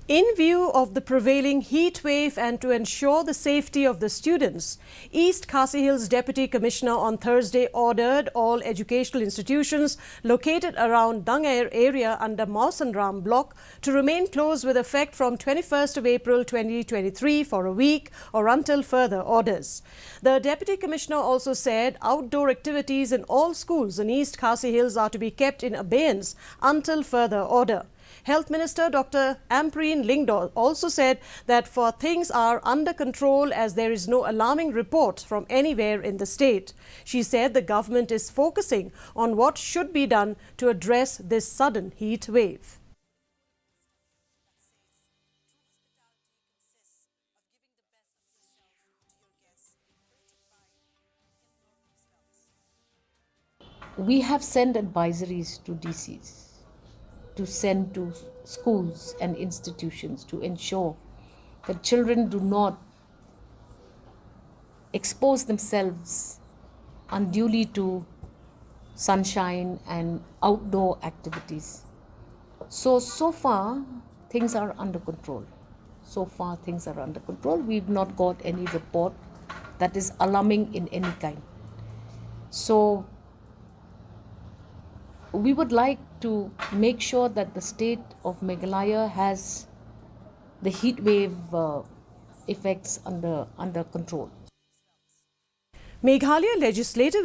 In view of the prevailing heat wave and to ensure the safety of the students, East Khasi Hills Deputy Commissioner on Thursday ordered all educational institutions located around Dangar area under Mausanram block to remain closed with effect from 21st of April 2023 for a week or until further orders. The Deputy Commissioner also said outdoor activities in all schools in East Khasi Hills are to be kept in abeyance until further order. Health Minister Dr. Ampreen Lingdor also said that things are under control as there is no alarming report from anywhere in the state. She said the government is focusing on what should be done to address this sudden heat wave. We have sent advisories to DCs to send to schools and institutions to ensure that children do not expose themselves unduly to sunshine and outdoor activities. So far things are under control. We've not got any report that is alarming in any kind. So we would like to make sure that the state of Meghalaya has the heat wave effects under control. Meghalaya Legislative